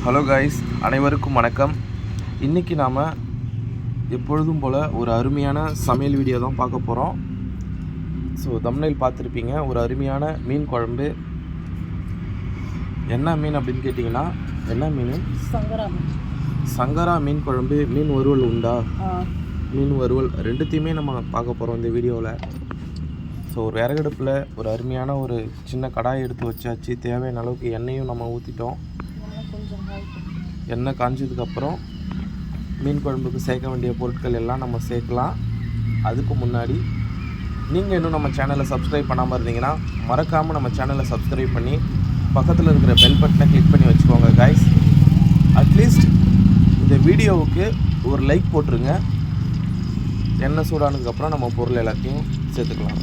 Hello guys, அனைவருக்கும் வணக்கம். இன்றைக்கி நாம் எப்பொழுதும் போல் ஒரு அருமையான சமையல் வீடியோ தான் பார்க்க போகிறோம். ஸோ தம்ப்நெயில் பார்த்துருப்பீங்க, ஒரு அருமையான மீன் குழம்பு. என்ன மீன் அப்படின்னு கேட்டிங்கன்னா, என்ன மீன்? சங்கரா மீன் குழம்பு. மீன் வறுவல் உண்டா? மீன் வறுவல் ரெண்டுத்தையுமே நம்ம பார்க்க போகிறோம் இந்த வீடியோவில். ஸோ ஒரு விறகடுப்பில் ஒரு அருமையான ஒரு சின்ன கடாயை எடுத்து வச்சாச்சு. தேவையான அளவுக்கு எண்ணெயும் நம்ம ஊற்றிட்டோம். எண்ணெய் காஞ்சதுக்கப்புறம் மீன் குழம்புக்கு சேர்க்க வேண்டிய பொருட்கள் எல்லாம் நம்ம சேர்க்கலாம். அதுக்கு முன்னாடி நீங்கள் இன்னும் நம்ம சேனலை சப்ஸ்கிரைப் பண்ணாமல் இருந்தீங்கன்னா மறக்காமல் நம்ம சேனலை சப்ஸ்கிரைப் பண்ணி பக்கத்தில் இருக்கிற பெல் பட்டனை கிளிக் பண்ணி வச்சுக்கோங்க கைஸ். அட்லீஸ்ட் இந்த வீடியோவுக்கு ஒரு லைக் போட்டுருங்க. எண்ணெய் சூடானதுக்கப்புறம் நம்ம பொருள் எல்லாத்தையும் சேர்த்துக்கலாம்.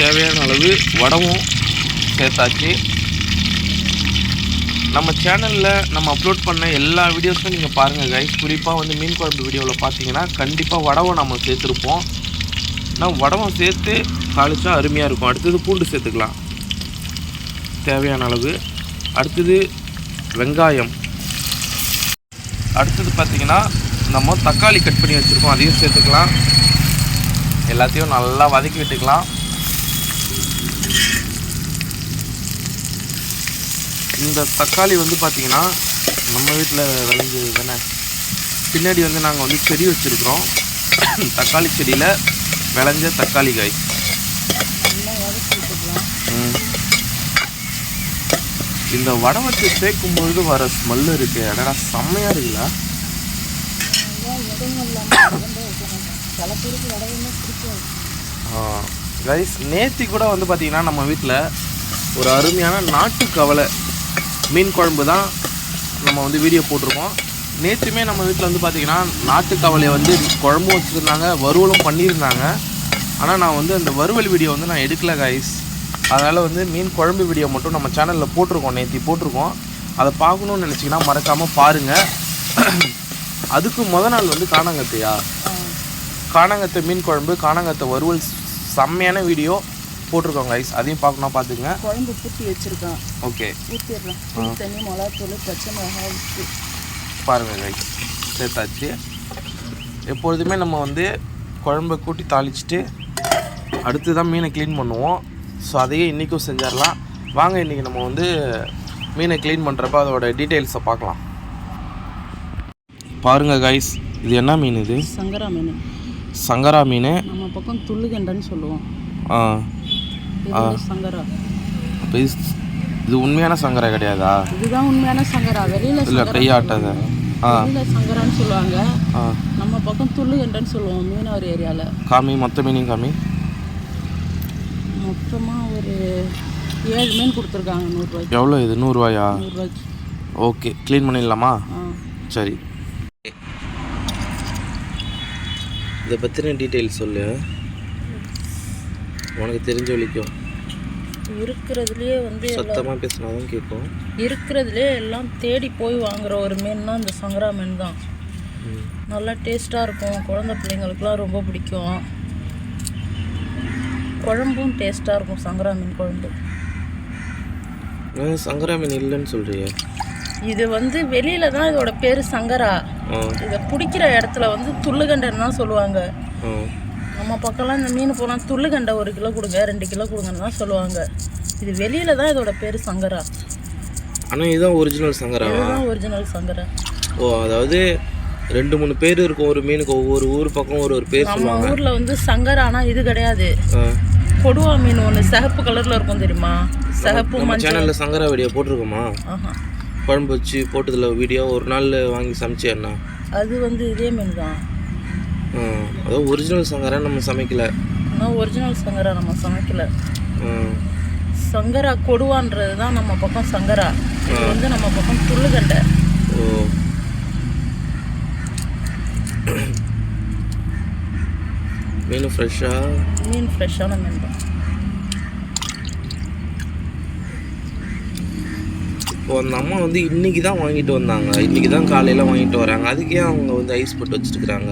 தேவையான அளவு வடவும் சேர்த்தாச்சு. நம்ம சேனலில் நம்ம அப்லோட் பண்ண எல்லா வீடியோஸும் நீங்கள் பாருங்கள் கைஸ். குறிப்பாக வந்து மீன் குழம்பு வீடியோவில் பார்த்தீங்கன்னா கண்டிப்பாக வடவை நம்ம சேர்த்துருப்போம். ஆனால் வடவை சேர்த்து தாளிச்சா அருமையாக இருக்கும். அடுத்தது பூண்டு சேர்த்துக்கலாம் தேவையான அளவு. அடுத்தது வெங்காயம். அடுத்தது பார்த்திங்கன்னா நம்ம தக்காளி கட் பண்ணி வச்சுருக்கோம், அதையும் சேர்த்துக்கலாம். எல்லாத்தையும் நல்லா வதக்கி விட்டுக்கலாம். இந்த தக்காளி வந்து பார்த்திங்கன்னா நம்ம வீட்டில் விளைஞ்சது தானே. பின்னாடி வந்து நாங்கள் வந்து செடி வச்சுருக்குறோம். தக்காளி செடியில் விளைஞ்ச தக்காளி காய். இந்த வடவத்தை சேர்க்கும்பொழுது வர ஸ்மெல்லு இருக்குது. அடடா செம்மையாக இருக்குல்ல கைஸ். நேத்தி கூட வந்து பார்த்திங்கன்னா நம்ம வீட்டில் ஒரு அருமையான நாட்டு கவலை மீன் குழம்பு தான் நம்ம வந்து வீடியோ போட்டிருக்கோம். நேற்றுமே நம்ம வீட்டில் வந்து பார்த்திங்கன்னா நாட்டு கவலையை வந்து குழம்பும் வச்சுருந்தாங்க, வறுவலும் பண்ணியிருந்தாங்க. ஆனால் நான் வந்து அந்த வறுவல் வீடியோ வந்து நான் எடுக்கலை கைஸ். அதனால் வந்து மீன் குழம்பு வீடியோ மட்டும் நம்ம சேனலில் போட்டிருக்கோம், நேற்று போட்டிருக்கோம். அதை பார்க்கணுன்னு நினச்சிங்கன்னா மறக்காமல் பாருங்கள். அதுக்கு நாள் வந்து காணாங்கத்தை மீன் குழம்பு, காணாங்கத்தை வறுவல் செம்மையான வீடியோ போட்டிருக்கோங்க கைஸ். அதையும் பார்க்கணும், பார்த்துக்குங்க. குழம்பு பூட்டி வச்சுருக்கேன். ஓகே, ஊற்றிடுறேன். தண்ணி, மிளகாத்தூள், பச்சை மிளகாய் ஊற்றி பாருங்கள் கைஸ். சேர்த்தாச்சு. எப்பொழுதுமே நம்ம வந்து குழம்பை கூட்டி தாளிச்சிட்டு அடுத்து தான் மீனை க்ளீன் பண்ணுவோம். ஸோ அதையே இன்றைக்கும் செஞ்சிடலாம் வாங்க. இன்றைக்கி நம்ம வந்து மீனை க்ளீன் பண்ணுறப்ப அதோட டீட்டெயில்ஸை பார்க்கலாம். பாருங்கள் கைஸ், இது என்ன மீன்? இது சங்கரா மீன். சங்கரா மீன். நம்ம பக்கம் துள்ளுகண்டன்னு சொல்லுவோம். சங்கரா. அப்போ இது உண்மையான சங்கரா கிடையாதா? இதுதான் உண்மையான சங்கரா. வெளியில் இல்லை கையாட்டாத சங்கரான்னு சொல்லுவாங்க. நம்ம பக்கம் துள்ளுகண்டன்னு சொல்லுவோம் மீனவர் ஏரியாவில். காமி மொத்த மீனையும் காமி. மொத்தமாக ஒரு 7 மீன் கொடுத்துருக்காங்க 100 ரூபாய்க்கு. எவ்வளோ இது? 100 ரூபாயா? 100 ரூபாய்க்கு. ஓகே, க்ளீன் பண்ணிடலாமா? சரி. இதை பற்றின டீட்டெயில்ஸ் சொல்லு, உனக்கு தெரிஞ்ச வலிக்கும். இருக்கிறதுலே வந்து சத்தமாக பேசினா தான் கேட்கும். இருக்கிறதுலே எல்லாம் தேடி போய் வாங்குகிற ஒரு மீன்னா இந்த சங்கரா மீன் தான். நல்லா டேஸ்ட்டாக இருக்கும். குழந்தை பிள்ளைங்களுக்குலாம் ரொம்ப பிடிக்கும். குழம்பும் டேஸ்ட்டாக இருக்கும் சங்கரா மீன் குழம்பு. சங்கரா மீன் இல்லைன்னு சொல்கிறிய? இது வந்து வெளியில் தான் இதோட பேர் சங்கரா. இதை பிடிக்கிற இடத்துல வந்து துள்ளுகண்டைன்னு தான் சொல்லுவாங்க. நம்ம பக்கம்லாம் இந்த மீன் போனால் துள்ளுகண்டை 1 கிலோ கொடுங்க, 2 கிலோ கொடுங்கன்னு தான் சொல்லுவாங்க. இது வெளியில் தான் இதோட பேர் சங்கரா. ஆனால் இதுதான் ஒரிஜினல் சங்கரா. இதுதான் ஒரிஜினல் சங்கரா. ஓ, அதாவது 2-3 பேர் இருக்கும் ஒரு மீனுக்கு. ஒவ்வொரு ஊர் பக்கம் ஒரு பேர் சொல்லுவாங்க. நம்ம ஊரில் வந்து சங்கரானா இது கிடையாது. கொடுவா மீன் ஒன்று சிகப்பு கலரில் இருக்கும் தெரியுமா? சிகப்பு மஞ்சள். சேனலில் சங்கரா வீடியோ போட்டிருக்கோமா? குழம்பு வச்சு போட்டதில் வீடியோ ஒரு நாள் வாங்கி சமைச்சேன்னா அது வந்து இதே மீன் தான். அதாவது ஒரிஜினல் சங்கரா நம்ம சமைக்கல. ஆனால் ஒரிஜினல் சங்கரா நம்ம சமைக்கல. சங்கரா கொடுவான்றது தான் நம்ம பக்கம் சங்கரா. இது வந்து நம்ம பக்கம் துள்ளுகண்டை. ஓ, மீன் ஃப்ரெஷ்ஷான மீன் தான். இப்போ அந்த அம்மா வந்து இன்றைக்கி தான் வாங்கிட்டு வந்தாங்க, இன்றைக்கி தான் காலையில் வாங்கிட்டு வராங்க. அதுக்கே அவங்க வந்து ஐஸ் போட்டு வச்சுருக்குறாங்க.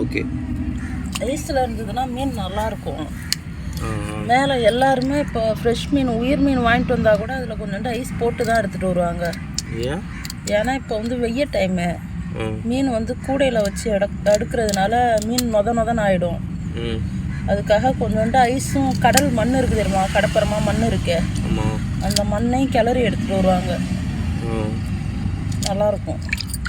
ஓகே, ஐஸில் இருந்ததுன்னா மீன் நல்லாயிருக்கும். மேலே எல்லாருமே இப்போ ஃப்ரெஷ் மீன் உயிர் மீன் வாங்கிட்டு வந்தால் கூட அதில் கொஞ்சோண்டு ஐஸ் போட்டு தான் எடுத்துகிட்டு வருவாங்க. ஏன்னா இப்போ வந்து வெய்ய டைமு, மீன் வந்து கூடையில் வச்சு எடுக்கிறதுனால மீன் நொதன்னு ஆகிடும். அதுக்காக கொஞ்சோண்டு ஐஸும் கடல் மண் இருக்குது தெரியுமா, கடப்பரமாக மண் இருக்கு, அந்த மண்ணையும் கிளறி எடுத்துகிட்டு வருவாங்க. நல்லாயிருக்கும்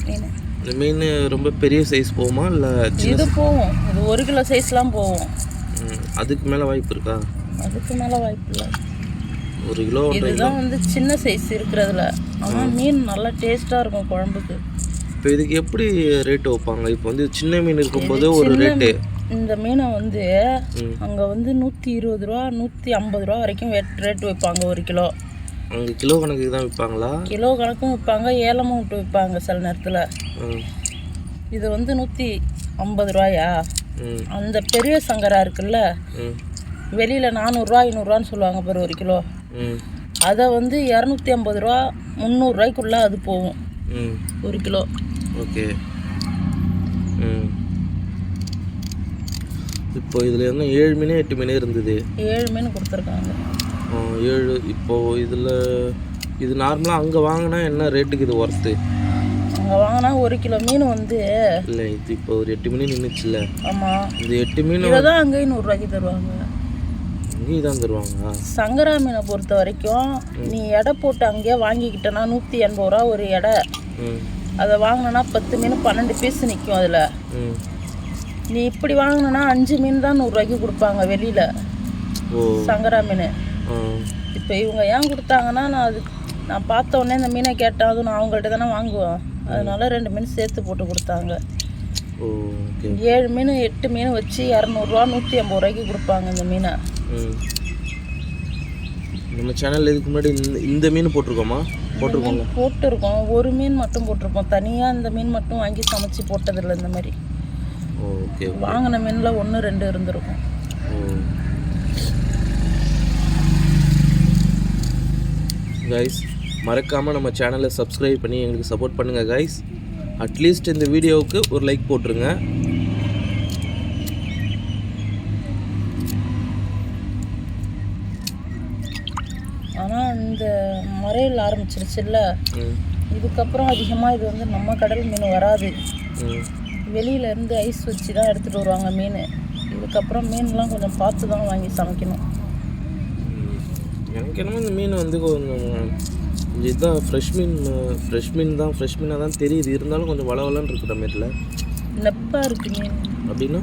மீன். இந்த மீன் ரொம்ப பெரிய சைஸ் போகுமா இல்லை? இது போகும், இது 1 கிலோ சைஸ்லாம் போகும். அதுக்கு மேலே வாய்ப்பு இருக்கா? அதுக்கு மேலே வாய்ப்பு இல்லை. 1 கிலோ இதுதான் வந்து சின்ன சைஸ் இருக்கிறதுல. ஆனால் மீன் நல்லா டேஸ்ட்டாக இருக்கும் குழம்புக்கு. இப்போ இதுக்கு எப்படி ரேட்டு வைப்பாங்க? இப்போ வந்து சின்ன மீன் இருக்கும்போது ஒரு ரேட்டு, இந்த மீனை வந்து அங்கே வந்து 120 ரூபா 150 ரூபா வரைக்கும் ரேட்டு வைப்பாங்க 1 கிலோ. அங்கே கிலோ கணக்குக்கு தான் விற்பாங்களா? கிலோ கணக்கும் விற்பாங்க, ஏலமும் விட்டு விற்பாங்க சில நேரத்தில். இது வந்து 150 ரூபாயா? அந்த பெரிய சங்கரா இருக்குல்ல, வெளியில் 400 ரூபா 500 ரூபான்னு சொல்லுவாங்க பாரு 1 கிலோ. அதை வந்து 250 ரூபா 300 ரூபாய்க்குள்ளே அது போகும் 1 கிலோ. ஓகே. இப்போ இதில் என்ன 7 மீன் 8 மீன் இருந்தது? 7 மீன் கொடுத்துருக்காங்க. 7. இப்போது இதில் இது நார்மலாக அங்கே வாங்கினா என்ன ரேட்டுக்கு இது ஒர்த்து? அங்கே வாங்கினா 1 கிலோ மீன் வந்து இல்லை, இது இப்போ ஒரு 8 மீன் நின்றுச்சுல்ல? ஆமாம். இந்த 8 மீன் தான் அங்கேயும் 100 ரூபாய்க்கு தருவாங்க. அங்கேயும் தான் தருவாங்க. சங்கரா மீனை பொறுத்த வரைக்கும் நீ எடை போட்டு அங்கேயே வாங்கிக்கிட்டேன்னா 180 ரூபா ஒரு எடை. அதை வாங்கினா 10 மீன் 12 பீஸ் நிற்கும் அதில். நீ இப்படி வாங்கினா 5 மீன் தான் 100 ரூபாய்க்கு கொடுப்பாங்க வெளியில் சங்கரா மீன். இப்போ இவங்க ஏன் கொடுத்தாங்கன்னா, நான் பார்த்த உடனே இந்த மீனை கேட்டேன், அதுவும் நான் அவங்கள்ட்ட தானே வாங்குவேன், அதனால 2 மீன் சேர்த்து போட்டு கொடுத்தாங்க. 7 மீன் 8 மீன் வச்சு 200 ரூபா 150 ரூபாய்க்கு கொடுப்பாங்க இந்த மீனை. நம்ம சேனலில் இதுக்கு முன்னாடி இந்த மீன் போட்டிருக்கோமா? போட்டிருக்கோம். 1 மீன் மட்டும் போட்டிருப்போம். தனியாக இந்த மீன் மட்டும் வாங்கி சமைச்சு போட்டதில்லை. இந்த மாதிரி வாங்கின மீனில் 1 2 இருந்திருக்கும். கைஸ், மறக்காமல் நம்ம சேனலை சப்ஸ்கிரைப் பண்ணி எங்களுக்கு சப்போர்ட் பண்ணுங்கள் கைஸ். அட்லீஸ்ட் இந்த வீடியோவுக்கு ஒரு லைக் போட்டுருங்க. ஆனால் இந்த மறையில் ஆரம்பிச்சிருச்சுல்ல, இதுக்கப்புறம் அதிகமாக இது வந்து நம்ம கடல் மீன் வராது. வெளியிலேருந்து ஐஸ் வச்சு தான் எடுத்துகிட்டு வருவாங்க மீன். இதுக்கப்புறம் மீன்லாம் கொஞ்சம் பார்த்து தான் வாங்கி சமைக்கணும். எனக்கு என்னமோ இந்த மீன் வந்து கொஞ்சம் இதுதான் ஃப்ரெஷ் மீனாக தான் தெரியுது. இருந்தாலும் கொஞ்சம் வளவலன்னு இருக்கிற மாரில நெப்பாக இருக்குது மீன். அப்படின்னா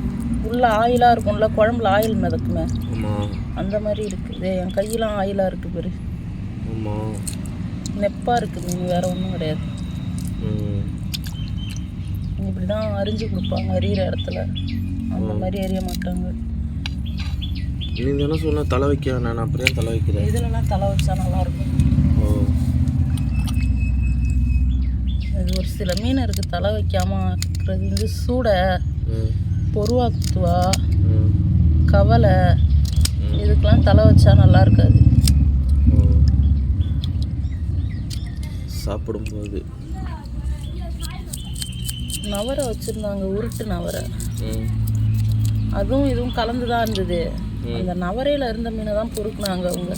உள்ள ஆயிலாக இருக்கும்ல, குழம்புல ஆயில் மிதக்குமே, ஆமாம், அந்த மாதிரி இருக்குது. என் கையெல்லாம் ஆயிலாக இருக்குது பாரு. ஆமாம், நெப்பாக இருக்குது மீன், வேறு ஒன்றும் கிடையாது. இப்படி தான் அரிஞ்சு கொடுப்பாங்க அரியிற இடத்துல, அந்த மாதிரி அறிய மாட்டாங்க. நீங்கள் என்ன சொன்ன தலை வைக்க, நான் அப்படியே தலை வைக்கிறேன். இதிலலாம் தலை வச்சா நல்லாயிருக்கும். அது ஒரு சில மீன் இருக்குது தலை வைக்காமல் இருக்கிறது. வந்து சூடை, பொருவாக்குத்துவா, கவலை, இதுக்கெலாம் தலை வச்சா நல்லா இருக்காது சாப்பிடும்போது. நவரை வச்சுருந்தாங்க, உருட்டு நவரை, அதுவும் இதுவும் கலந்து தான் இருந்தது. அந்த நவரையில் இருந்த மீனை தான் பொறுக்குனாங்க அவங்க.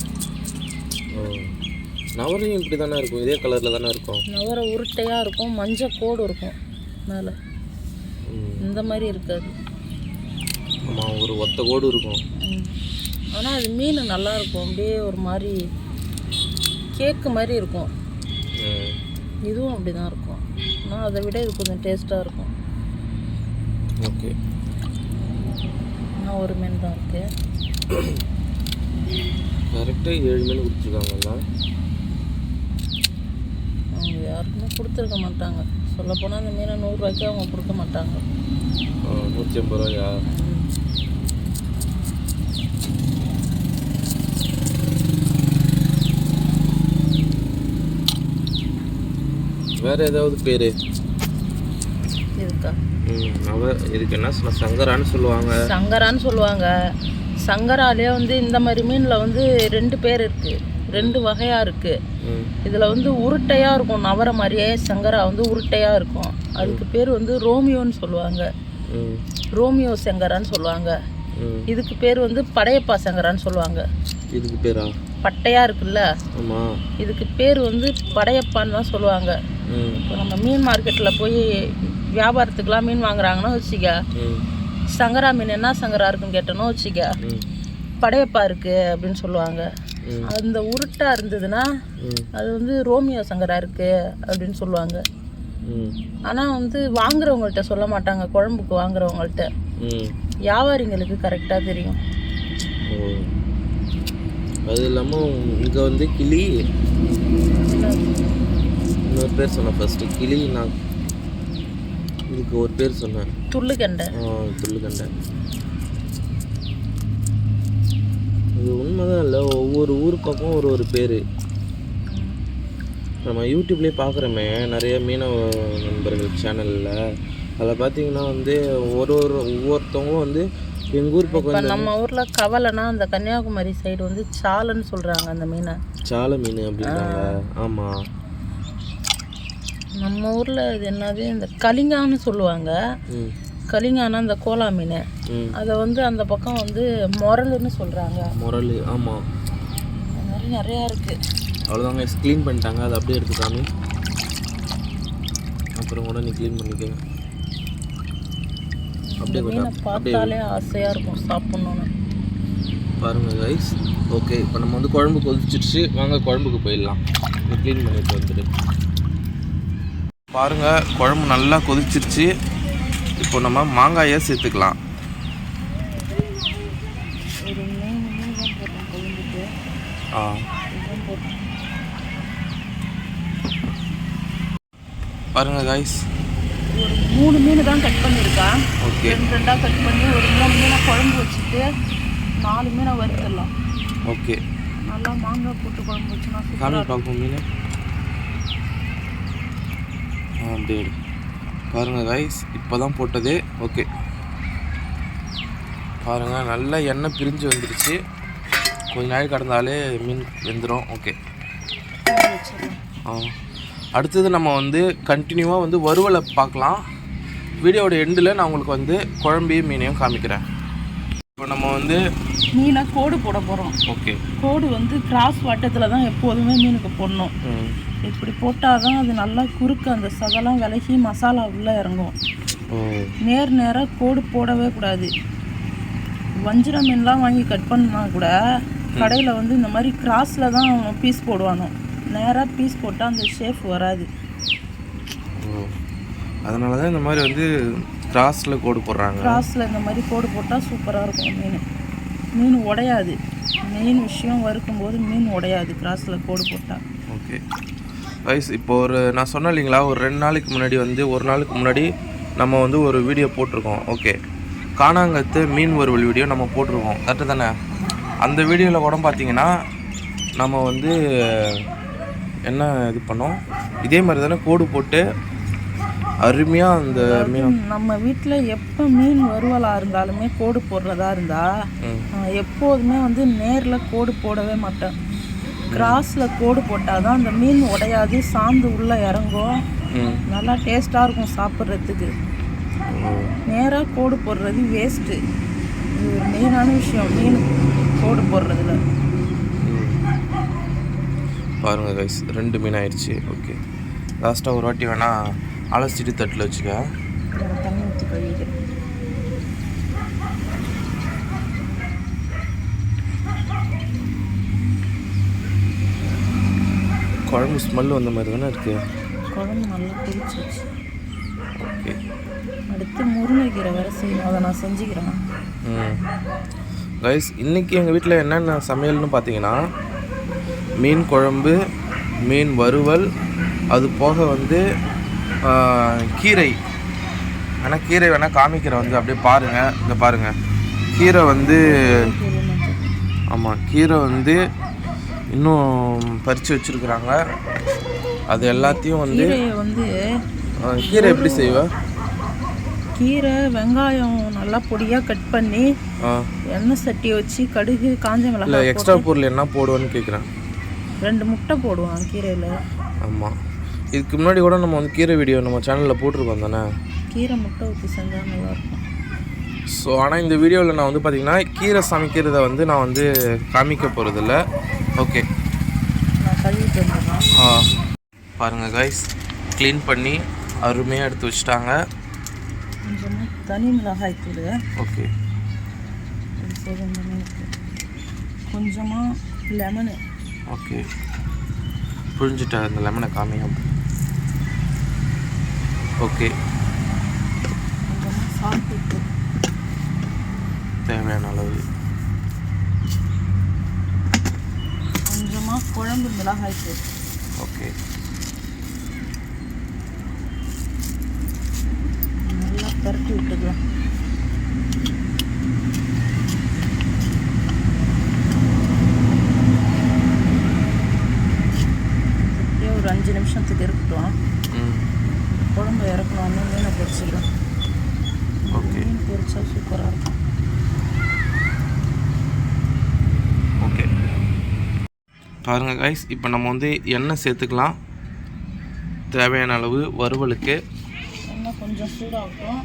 நவரையும் இப்படி தானே இருக்கும், இதே கலரில் தானே இருக்கும். நவரை உருட்டையாக இருக்கும், மஞ்சள் கோடு இருக்கும் மேலே, இந்த மாதிரி இருக்காது. ஆமாம், ஒரு ஒத்த கோடு இருக்கும். ஆனால் அது மீன் நல்லாயிருக்கும், அப்படியே ஒரு மாதிரி கேக்கு மாதிரி இருக்கும். இதுவும் அப்படி தான் இருக்கும், ஆனால் அதை விட இது கொஞ்சம் டேஸ்ட்டாக இருக்கும். ஓகே, நான் ஒரு மீன் தான் இருக்கு. கரெக்டாக 7 மீன் கொடுத்துருக்காங்களா? அவங்க யாருக்குமே கொடுத்துருக்க மாட்டாங்க. சொல்லப்போனால் அந்த மீனை 100 ரூபாய்க்கு அவங்க கொடுக்க மாட்டாங்க. 150 ரூபாயா? வேறு ஏதாவது பேர் இருக்கா? இதுக்கு என்ன சங்கரான்னு சொல்லுவாங்க. சங்கரான்னு சொல்லுவாங்க. சங்கராலே வந்து இந்த மாதிரி மீனில் வந்து 2 பேர் இருக்குது, 2 வகையாக இருக்குது. இதில் வந்து உருட்டையாக இருக்கும், நவரை மாதிரியே சங்கரா வந்து உருட்டையாக இருக்கும். அதுக்கு பேர் வந்து ரோமியோன்னு சொல்லுவாங்க, ரோமியோ சங்கரான்னு சொல்லுவாங்க. இதுக்கு பேர் வந்து படையப்பா சங்கரான்னு சொல்லுவாங்க. இதுக்கு பேரா? பட்டையாக இருக்குல்ல, ஆமாம், இதுக்கு பேர் வந்து படையப்பான்னு தான் சொல்லுவாங்க. இப்போ நம்ம மீன் மார்க்கெட்டில் போய் வியாபாரத்துக்கெலாம் மீன் வாங்குறாங்கன்னா வச்சுக்க, சங்கரா மீன் என்ன சங்கரா இருக்குன்னு கேட்டோன்னா வச்சுக்க, படையப்பா இருக்குது அப்படின்னு சொல்லுவாங்க. அந்த உருட்டாக இருந்ததுன்னா அது வந்து ரோமியோ சங்கரா இருக்குது அப்படின்னு சொல்லுவாங்க. ஆனால் வந்து வாங்குறவங்கள்ட்ட சொல்ல மாட்டாங்க, குழம்புக்கு வாங்குறவங்கள்ட்ட. வியாபாரிங்களுக்கு கரெக்டாக தெரியும். அது இல்லாமல் இங்கே வந்து கிளி, இன்னொரு பேர் சொன்னேன் ஃபஸ்ட்டு கிளி, நான் இதுக்கு ஒரு பேர் சொன்னேன், துள்ளுகண்டை. துள்ளுகண்டை. இது உண்மைதான் இல்லை, ஒவ்வொரு ஊர் பக்கம் ஒரு ஒரு பேர். நம்ம யூடியூப்லேயே பார்க்குறோமே நிறைய மீனவ நண்பர்கள் சேனலில், அதில் பார்த்தீங்கன்னா வந்து ஒவ்வொருத்தவங்களும் வந்து எங்கள் ஊர் பக்கம் இப்போ நம்ம ஊரில் கவலைனா அந்த கன்னியாகுமரி சைடு வந்து சாலைன்னு சொல்கிறாங்க அந்த மீனை, சாலை மீன் அப்படின்றாங்க. ஆமாம், நம்ம ஊரில் இது என்னது இந்த கலிங்கான்னு சொல்லுவாங்க. கலிங்கானா அந்த கோலா மீன், அதை வந்து அந்த பக்கம் வந்து முரலுன்னு சொல்கிறாங்க. முரல், ஆமாம், அது மாதிரி நிறையா இருக்குது. அவ்வளோதாங்க, க்ளீன் பண்ணிட்டாங்க, அதை அப்படியே எடுத்துக்காமி அப்புறம் கூட நீ க்ளீன் பண்ணிக்க. அப்படியே மீனை பார்த்தாலே ஆசையாக இருக்கும் சாப்பிட்ணுன்னு. பாருங்கள் கைஸ். ஓகே, இப்போ நம்ம வந்து குழம்பு கொதிச்சிடுச்சு, வாங்க குழம்புக்கு போயிடலாம். க்ளீன் பண்ணிட்டு வந்துட்டு பாருங்கள், குழம்பு நல்லா கொதிச்சிருச்சு. இப்போ நம்ம மாங்காயை சேர்த்துக்கலாம். ஒரு 3 மீன் தான் போடுறோம் குழம்புக்கு. பாருங்கள் கைஸ், ஒரு 3 மீன் தான் கட் பண்ணியிருக்கேன். ஓகே, 2 கட் பண்ணி ஒரு 3 மீனை குழம்பு வச்சுட்டு 4 மீனை வறுத்துடலாம். ஓகே, நல்லா மாங்காய் போட்டு குழம்பு வச்சுனா காமி பார்ப்போம் மீன். அப்படியே பாருங்கள் கைஸ், இப்போ தான் போட்டது. ஓகே, பாருங்கள் நல்லா எண்ணெய் பிரிஞ்சு வந்துடுச்சு. கொஞ்ச நாள் கடந்தாலே மீன் வெந்துடும். ஓகே, அடுத்தது நம்ம வந்து கண்டினியூவாக வந்து வறுவலை பார்க்கலாம். வீடியோட எண்டில் நான் உங்களுக்கு வந்து குழம்பையும் மீனையும் காமிக்கிறேன். இப்போ நம்ம வந்து மீனை கோடு போட போகிறோம். ஓகே, கோடு வந்து கிராஸ் வட்டத்தில் தான் எப்போதுமே மீனுக்கு போடணும். இப்படி போட்டால் தான் அது நல்லா குறுக்க அந்த சதெல்லாம் விலகி மசாலா உள்ளே இறங்கும். நேராக கோடு போடவே கூடாது. வஞ்சிர மீன்லாம் வாங்கி கட் பண்ணா கூட கடையில் வந்து இந்த மாதிரி கிராஸில் தான் பீஸ் போடுவானோ. நேராக பீஸ் போட்டால் அந்த ஷேப் வராது. அதனால தான் இந்த மாதிரி வந்து கிராஸில் கோடு போடுறாங்க. கிராஸில் இந்த மாதிரி கோடு போட்டால் சூப்பராக இருக்கும். மீன் உடையாது. மெயின் விஷயம், வறுக்கும்போது மீன் உடையாது கிராஸில் கோடு போட்டால். ஓகே கைஸ், இப்போ நான் சொன்னேன் இல்லைங்களா, ஒரு 2 நாளைக்கு முன்னாடி வந்து, ஒரு நாளுக்கு முன்னாடி நம்ம வந்து ஒரு வீடியோ போட்டிருக்கோம். ஓகே, காணாங்கத்து மீன் வறுவல் வீடியோ நம்ம போட்டிருக்கோம், கரெக்டு தானே? அந்த வீடியோவில் கூட பார்த்தீங்கன்னா நம்ம வந்து என்ன இது பண்ணோம், இதே மாதிரி தானே கோடு போட்டு அருமையாக அந்த மீன். நம்ம வீட்டில் எப்போ மீன் வறுவலாக இருந்தாலுமே கோடு போடுறதா இருந்தால் எப்போதுமே வந்து நேரில் கோடு போடவே மாட்டேன். கிராஸில் கோடு போட்டால் தான் அந்த மீன் உடையாது, சாந்து உள்ளே இறங்கும், நல்லா டேஸ்ட்டாக இருக்கும் சாப்பிட்றதுக்கு. நேராக கோடு போடுறது வேஸ்ட்டு. இது ஒரு மெயினான விஷயம் மீன் கோடு போடுறதுல. பாருங்கள் கைஸ், 2 மீன் ஆயிடுச்சு. ஓகே, லாஸ்ட்டாக ஒரு வாட்டி வேணால் அலசிட்டு தட்டில் வச்சுக்க. தண்ணி ஊற்றி கழுவிக்கிறேன். குழம்பு ஸ்மெல் வந்த மாதிரி தானே இருக்குது. குழம்பு நல்லா பிடிச்சிச்சு. ஓகே, அடுத்து முருங்கைக்கீரை வேறு செய்யணும், அதை நான் செஞ்சுக்கிறேன். கைஸ், இன்றைக்கி எங்கள் வீட்டில் என்னென்ன சமையல்னு பார்த்தீங்கன்னா, மீன் குழம்பு, மீன் வறுவல், அது போக வந்து கீரை. ஆனால் கீரை வேணால் காமிக்கிறேன் வந்து, அப்படியே பாருங்கள். இந்த பாருங்கள், கீரை வந்து, ஆமாம், கீரை வந்து இன்னும் பறித்து வச்சுருக்குறாங்க. அது எல்லாத்தையும் வந்து கீரை எப்படி செய்வேன்? கீரை வெங்காயம் நல்லா பொடியாக கட் பண்ணி எண்ணெய் சட்டியை வச்சு கடுகு காஞ்ச மிளகாய். இல்லை, எக்ஸ்ட்ரா பொருள் என்ன போடுவேன்னு கேட்குறேன். 2 முட்டை போடுவான் கீரையில். ஆமாம், இதுக்கு முன்னாடி கூட நம்ம வந்து கீரை வீடியோ நம்ம சேனலில் போட்டிருக்கோம் தானே. கீரை முட்டை ஊற்றி செஞ்சால் நல்லாயிருக்கும். ஸோ ஆனால் இந்த வீடியோவில் நான் வந்து பார்த்திங்கன்னா கீரை சமைக்கிறத வந்து நான் வந்து காமிக்க போகிறதில்ல. ஓகே, நான் கழுவிட்டு வந்துடுறேன். பாருங்கள் கைஸ், க்ளீன் பண்ணி அருமையாக எடுத்து வச்சுட்டாங்க. கொஞ்சமாக தனி மிளகாய் தூள். ஓகே, கொஞ்சமாக லெமனு. ஓகே, புரிஞ்சுட்டா இந்த லெமனை காமியும். ஓகே, கொஞ்சமாக சால்ட் தேவையான அளவு. கொஞ்சமாக குழம்பு மிளகாய் தூள். ஓகே, நல்லா பரட்டி விட்டுக்கலாம். ஒரு 5 நிமிஷத்துக்கு இருக்கலாம். குழம்பு இறக்கணும்னு மீனை பொரிச்சிடலாம். ஓகே, மீன் பொரிச்சா சூப்பராக இருக்கும். ஓகே, பாருங்கள் கைஸ், இப்போ நம்ம வந்து எண்ணெய் சேர்த்துக்கலாம். தேவையான அளவு வறுவலுக்கு. எண்ணெய் கொஞ்சம் சூடாகட்டும்.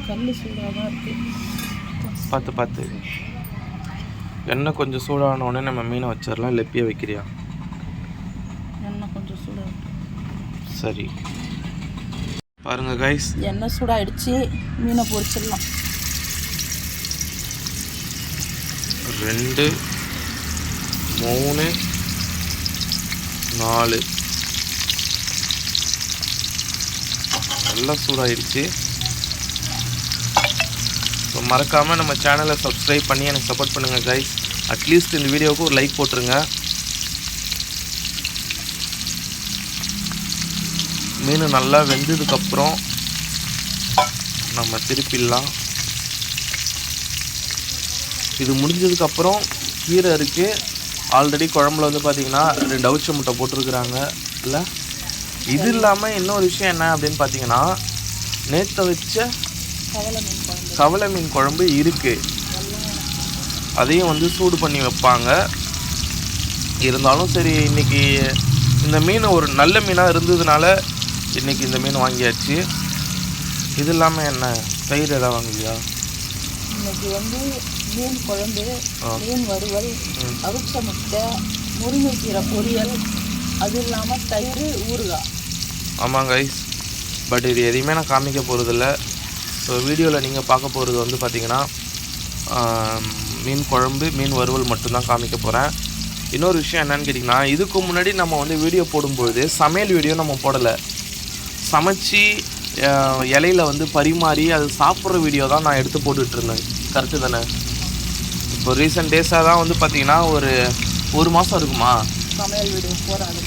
கல் சூடாக தான் இருக்குது. பார்த்து எண்ணெய் கொஞ்சம் சூடான உடனே நம்ம மீனை வச்சிடலாம். லெப்பியை வைக்கிறியா? எண்ணெய் கொஞ்சம் சூடாகட்டும். சரி, பாருங்கள் கைஸ், எண்ணெய் சூடாகிடுச்சு. மீனை பொரிச்சிடலாம். 2 3 4 நல்லா சூடாகிடுச்சு. ஸோ மறக்காமல் நம்ம சேனலை சப்ஸ்கிரைப் பண்ணி எனக்கு சப்போர்ட் பண்ணுங்கள் கைஸ். அட்லீஸ்ட் இந்த வீடியோவுக்கு ஒரு லைக் போட்டுருங்க. மீன் நல்லா வெந்ததுக்கப்புறம் நம்ம திருப்பிடலாம். இது முடிஞ்சதுக்கப்புறம் கீரை இருக்குது. ஆல்ரெடி குழம்புல வந்து பார்த்திங்கன்னா 2 அவிச்ச முட்டை போட்டிருக்குறாங்க இல்லை. இது இல்லாமல் இன்னொரு விஷயம் என்ன அப்படின்னு பார்த்தீங்கன்னா, நேற்று வச்ச கவலை மீன் குழம்பு இருக்குது. அதையும் வந்து சூடு பண்ணி வைப்பாங்க. இருந்தாலும் சரி, இன்றைக்கி இந்த மீன் ஒரு நல்ல மீனாக இருந்ததுனால இன்றைக்கி இந்த மீன் வாங்கியாச்சு. இது இல்லாமல் என்ன தயிர் எதாவது வாங்குவியா? இன்னைக்கு வந்து மீன் குழம்பு, மீன் வறுவல், அவிச்ச முட்டை, முருங்கைக்கீரை பொரியல், அது இல்லாமல் தயிர், ஊறுகாய். ஆமாம் கைஸ், பட் இது எதையுமே நான் காமிக்க போகிறதில்ல. ஸோ வீடியோவில் நீங்கள் பார்க்க போகிறது வந்து பார்த்திங்கன்னா மீன் குழம்பு, மீன் வறுவல் மட்டும்தான் காமிக்க போகிறேன். இன்னொரு விஷயம் என்னென்னு கேட்டிங்கன்னா, இதுக்கு முன்னாடி நம்ம வந்து வீடியோ போடும்பொழுது சமையல் வீடியோ நம்ம போடலை. சமைச்சி இலையில வந்து பரிமாறி அது சாப்பிட்ற வீடியோ தான் நான் எடுத்து போட்டுட்ருந்தேன். கரெக்டு தானே? இப்போ ரீசெண்ட் டேஸாக தான் வந்து பார்த்திங்கன்னா ஒரு மாதம் இருக்குமா சமையல் வீடியோ போகிறாங்க.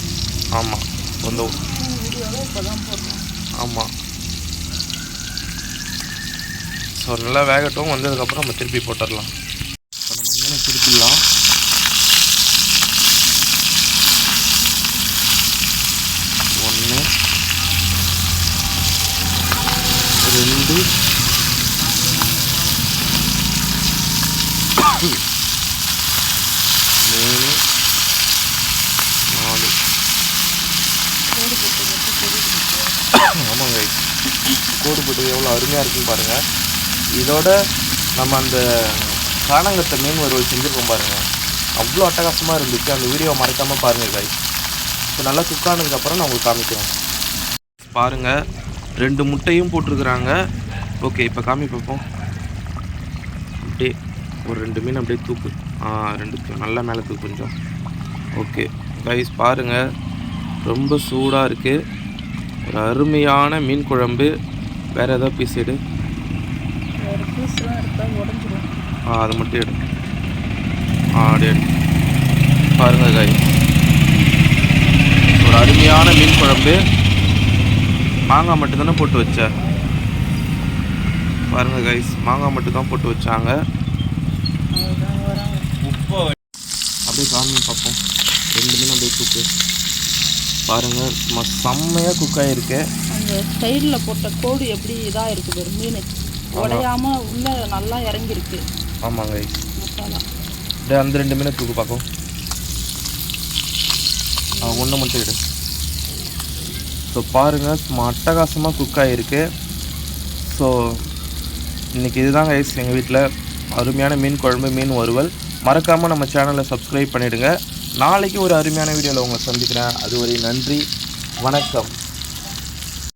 ஆமாம், அந்த வீடியோவில் இப்போ தான் போடுறோம். ஆமாம். ஸோ நல்லா வேகட்டும். வந்ததுக்கப்புறம் நம்ம திருப்பி போட்டுடலாம். இப்போ நம்ம மீனை திருப்பிடலாம். ஒன்று 2 3 4. ஆமாங்க, கோடு போட்டு எவ்வளோ அருமையாக இருக்குன்னு பாருங்கள். இதோட நம்ம அந்த காணங்கத்தை மீன் வறுவல் செஞ்சுருக்கோம் பாருங்கள், அவ்வளோ அட்டகாசமாக இருந்துச்சு. அந்த வீடியோவை மறக்காமல் பாருங்கள் காய். இப்போ நல்லா குக் ஆனதுக்கப்புறம் நான் உங்களுக்கு காமிக்கிறேன். பாருங்கள், 2 முட்டையும் போட்டிருக்குறாங்க. ஓகே, இப்போ காமி பார்ப்போம். அப்படியே ஒரு 2 மீன் அப்படியே தூக்கு. 2 நல்லா மேலே தூக்கு கொஞ்சம். ஓகே கைஸ், பாருங்கள், ரொம்ப சூடாக இருக்குது. ஒரு அருமையான மீன் குழம்பு. வேறு ஏதாவது பீஸ் எடு. ஒரு பீஸ்லாம் எடுத்தால் உடஞ்சிடும். அதை மட்டும் எடு. அப்படியே எடு. பாருங்கள் கைஸ், ஒரு அருமையான மீன் குழம்பு. மாங்காய் மட்டும்தானே போட்டு வச்ச. பாருங்கள் கைஸ், மாங்காய் மட்டும்தான் போட்டு வச்சாங்க. உப்பு அப்படியே காமி பார்ப்போம். 2 மீன் அப்படியே தூக்கு. பாருங்கள், செம்மையாக குக் ஆகிருக்கு. அந்த சைடில் போட்ட கோடு எப்படி இதாக இருக்குது ஒரு மீன் உடையாமல் உள்ளே நல்லா இறங்கியிருக்கு. ஆமாங்க கைஸ், மசாலா அப்படியே அந்த 2 மீனை தூக்கு பார்ப்போம். ஒன்று மட்டும் எடு. ஸோ பாருங்கள், அட்டகாசமாக குக் ஆகிருக்கு. ஸோ இன்றைக்கி இதுதான் கைஸ் எங்கள் வீட்டில் அருமையான மீன் குழம்பு, மீன் வறுவல். மறக்காமல் நம்ம சேனலை சப்ஸ்கிரைப் பண்ணிவிடுங்க. நாளைக்கு ஒரு அருமையான வீடியோவில் உங்களை சந்திக்கிறேன். அதுவரை நன்றி, வணக்கம்.